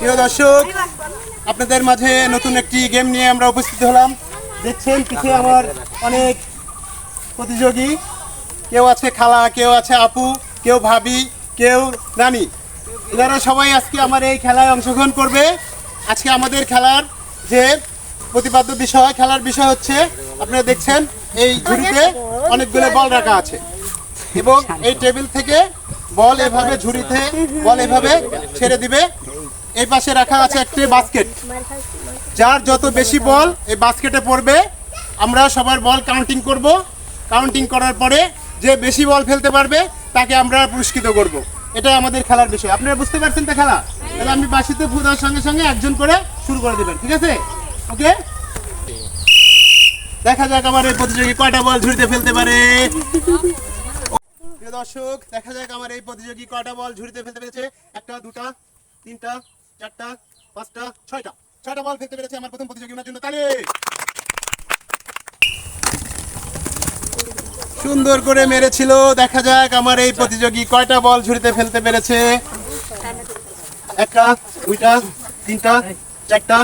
প্রিয় দর্শক, আপনাদের মাঝে নতুন একটি গেম নিয়ে আমরা উপস্থিত হলাম। দেখছেন পিছিয়ে আমার অনেক প্রতিযোগী, কেউ আছে খালা, কেউ আছে আপু, কেউ ভাবি, কেউ রানী। এনারা সবাই আজকে আমার এই খেলায় অংশগ্রহণ করবে। আজকে আমাদের খেলার যে প্রতিপাদ্য বিষয়, খেলার বিষয় হচ্ছে আপনারা দেখছেন এই ঝুড়িতে অনেকগুলো বল রাখা আছে এবং এই টেবিল থেকে বল এভাবে ঝুড়িতে বল এভাবে ছেড়ে দিবে। এই পাশে রাখা আছে একটি বাস্কেট, যার যত বেশি বল এই বাস্কেটে পড়বে আমরা সবার বল কাউন্টিং করব। কাউন্টিং করার পরে যে বেশি বল ফেলতে পারবে তাকে আমরা পুরস্কৃত করব। এটা আমাদের খেলার বিষয়। আপনারা বুঝতে পারছেন তো খেলা? তাহলে আমি বাসিতে ফু দেওয়ার সঙ্গে সঙ্গে একজন করে শুরু করে দেবেন, ঠিক আছে? ওকে, দেখা যাক আমার এই প্রতিযোগী কয়টা বল ঝুড়িতে ফেলতে পারে। প্রিয় দর্শক, দেখা যাক আমার এই প্রতিযোগী কয়টা বল ঝুড়িতে ফেলতে পেরেছে। একটা, দুটা, তিনটা, চারটা, পাঁচটা, ছয়টা বল ফেলতে পেরেছে আমার প্রথম প্রতিযোগী। ওনার জন্য তালি। সুন্দর করে মেরেছিল। দেখা যাক আমার এই প্রতিযোগী কয়টা বল ঝুড়িতে ফেলতে পেরেছে। একটা, দুইটা, তিনটা, চারটা,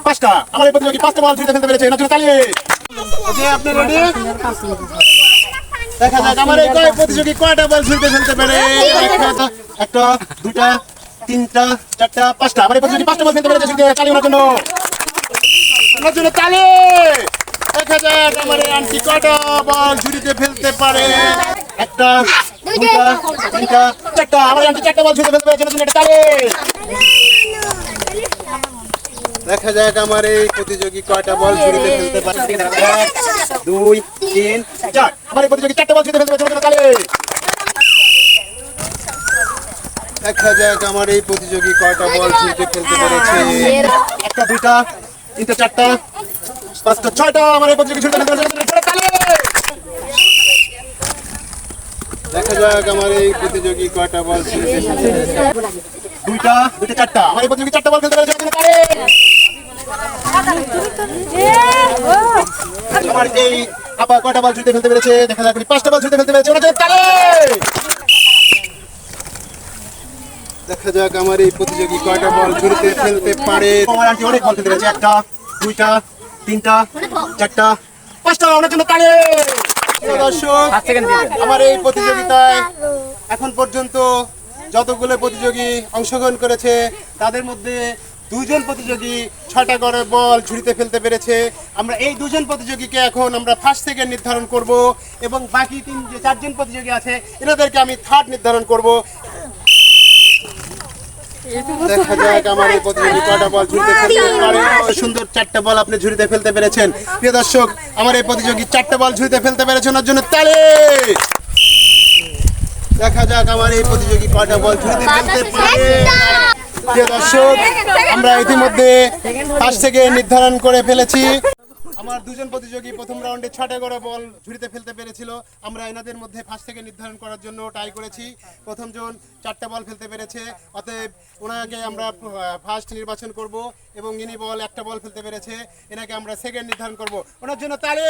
পাঁচটা। আমার এই প্রতিযোগী পাঁচটা বল ঝুড়িতে ফেলতে পেরেছে। ওনার জন্য তালি। ওকে, আপনি রেডি? দেখা যাক আমার এই প্রতিযোগী কয়টা বল ঝুড়িতে ফেলতে পারে। একটা, দুটা, তিনটা, চারটা, পাঁচটা। আমার এই প্রতিযোগী পাঁচটা বল ফেলতে পেরেছে। তালি ওনার জন্য। ওনার জন্য তালি। দেখা যাক আমার এই আন্টি কয়টা বল ঝুড়িতে ফেলতে পারে। একটা, দুটা, তিনটা, চারটা। আমার আন্টি চারটা বল ঝুড়িতে ফেলতে পেরেছে। ওনার জন্য তালি। দেখা যাক আমার এই প্রতিযোগী কয়টা বল ঝুড়িতে ফেলতে পারে। 1, 2, 3, 4। আমার এই প্রতিযোগী চারটা বল ঝুড়িতে ফেলতে পেরেছে। তালি। দেখা যাক আমার এই প্রতিযোগী কয়টা বল ঝুড়িতে ফেলতে পেরেছে। একটা, দুইটা, তিনটা, চারটা, পাঁচটা, ছয়টা। আমার এই প্রতিযোগী ঝুড়িতে ফেলতে পেরেছে। তালি। দেখা যাক আমার এই প্রতিযোগী কয়টা বল ঝুড়িতে ফেলতে পেরেছে। দুইটা, চারটা। আমার এই প্রতিযোগী চারটা বল ফেলতে পেরেছে। আমার এই আপা কয়টা বল ঝুড়িতে ফেলতে পেরেছে। দেখা যাক পাঁচটা বল ঝুড়িতে ফেলতে পেরেছে। দেখা যাক আমার এই প্রতিযোগী কয়টা বল ঝুড়িতে ফেলতে পারে। আমার আন্টি অনেক বল ফেলতে পেরেছে। একটা, দুইটা, তিনটা, চারটা, পাঁচটা। ওনার জন্য তালি। দর্শক, আমার এই প্রতিযোগিতায় এখন পর্যন্ত যতগুলো প্রতিযোগী অংশগ্রহণ করেছে তাদের মধ্যে দুজন প্রতিযোগী 6টা করে বল ঝুড়িতে ফেলতে পেরেছে। আমরা এই দুজন প্রতিযোগীকে এখন আমরা ফার্স্ট সেকেন্ড নির্ধারণ করব এবং বাকি যে 4জন প্রতিযোগী আছে এনাদেরকে আমি থার্ড নির্ধারণ করব। দেখা যাক আমার এই প্রতিযোগী কয়টা বল ঝুড়িতে ফেলতে পারে। সুন্দর 4টা বল আপনি ঝুড়িতে ফেলতে পেরেছেন। প্রিয় দর্শক, আমার এই প্রতিযোগী 4টা বল ঝুড়িতে ফেলতে পেরেছেন। ওর জন্য তালি। দেখা যাক আমার এই প্রতিযোগী কয়টা বল ঝুড়িতে ফেলতে পারে। প্রিয় দর্শক, আমরা ইতিমধ্যে ফার্স্ট সেকেন্ড নির্ধারণ করে ফেলেছি। আমার দুজন প্রতিযোগী প্রথম রাউন্ডে 6টা করে বল ঝুড়িতে ফেলতে পেরেছিল। আমরা এনাদের মধ্যে ফার্স্ট সেকেন্ড নির্ধারণ করার জন্য ট্রাই করেছি। প্রথম জন 4টা বল ফেলতে পেরেছে, অতএব ওনাকে আমরা ফার্স্ট নির্বাচন করব এবং ইনি বল 1টা বল ফেলতে পেরেছে, এনাকে আমরা সেকেন্ড নির্ধারণ করব। ওনার জন্য তালি।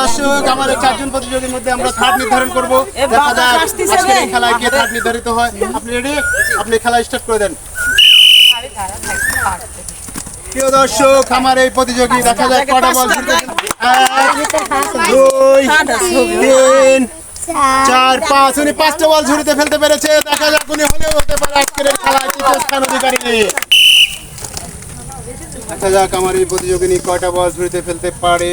দর্শক, আমার এই 4জন প্রতিযোগীর মধ্যে আমরা থার্ড নির্ধারণ করব। দেখা যাক আজকের এই খেলায় কে থার্ড নির্ধারিত হয়। আপনি রেডি? আপনি খেলা স্টার্ট করে দেন। প্রিয় দর্শক, আমার এই প্রতিযোগী দেখা যাক কয়টা বল ঝুড়িতে। 1, 2, 3, 4, 5। উনি 5টা বল ঝুড়িতে ফেলতে পেরেছে। দেখা যাক উনি হলেও হতে পারে আজকের এই খেলায় তৃতীয় স্থান অধিকারী। দেখা যাক আমার এই প্রতিযোগিনী কয়টা বল ঝুড়িতে ফেলতে পারে।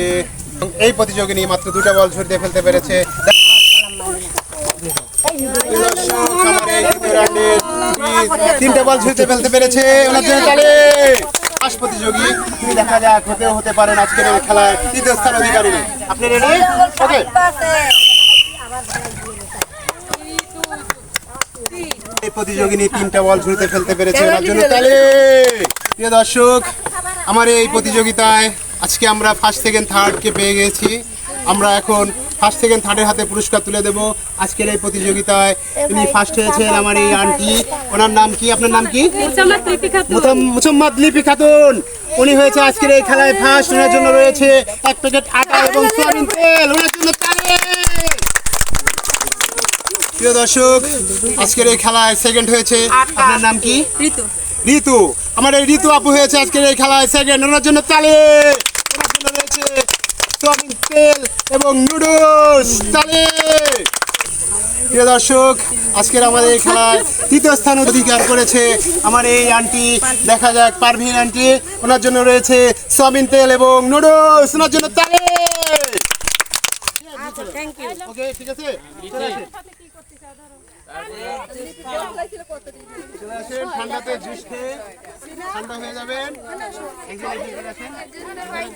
এই প্রতিযোগিনী মাত্র 2টা বল ঝুড়িতে ফেলতে পেরেছে। আমার এই 3টা বল ঝুড়িতে ফেলতে পেরেছে। ওনার জন্য তালি। পাঁচ প্রতিযোগী, তিনি দেখা যাক হতেও হতে পারেন আজকের এই খেলায় তৃতীয় স্থান অধিকারী। আপনি রেডি? ওকে। এই প্রতিযোগিনী 3টা বল ঝুড়িতে ফেলতে পেরেছে। ওনার জন্য তালি। প্রিয় দর্শক, আমার এই প্রতিযোগিতায় আজকে আমরা ফার্স্ট সেকেন্ড থার্ডকে পেয়ে গেছি। আমরা এখন ফার্স্ট সেকেন্ড থার্ডের হাতে পুরস্কার তুলে দেব। আজকের এই প্রতিযোগিতায় তিনি ফার্স্ট হয়েছেন আমার এই আন্টি। ওনার নাম কি? আপনার নাম কি? মুসাম্মদ লিপি খাতুন। উনি হয়েছে আজকের এই খেলায় ফার্স্ট। ওনার জন্য রয়েছে 1 প্যাকেট আটা এবং সয়াবিন তেল। ওনার জন্য তালি। প্রিয় দর্শক, আজকের এই খেলায় সেকেন্ড হয়েছে, আপনার নাম কি? ঋতু। ঋতু। আমার এই ঋতু আপু হয়েছে আজকের এই খেলায় সেকেন্ড। ওনার জন্য তালি। ওনার জন্য রয়েছে সয়াবিন তেল এবং নুডলস। তালি। প্রিয় দর্শক, আজকের আমাদের এই খেলায় তৃতীয় স্থান অধিকার করেছে আমার এই আন্টি। দেখা যাক পারভিন আন্টি। ওনার জন্য রয়েছে সয়াবিন তেল এবং নুডলস। ওনার জন্য তালি। ওকে, ঠিক আছে। চলে আসেন, ঠান্ডাতে জুস খেয়ে ঠান্ডা হয়ে যাবেন। এই যে এদিকে রাখেন।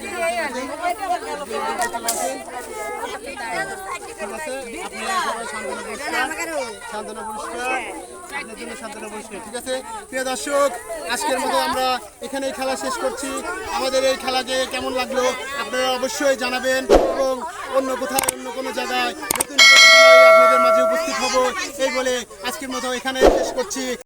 ঠিক আছে, আপনারা সবাই সান্ত্বনা পুরস্কার, আপনার জন্য সান্ত্বনা পুরস্কার। ঠিক আছে প্রিয় দর্শক, আজকের মতো আমরা এখানেই খেলা শেষ করছি। আমাদের এই খেলাকে কেমন লাগলো আপনারা অবশ্যই জানাবেন, এবং অন্য কোথায় অন্য কোনো জায়গায় নতুন করে আপনাদের মাঝে উপস্থিত হব এই বলে আজকের মতো এখানে শেষ করছি।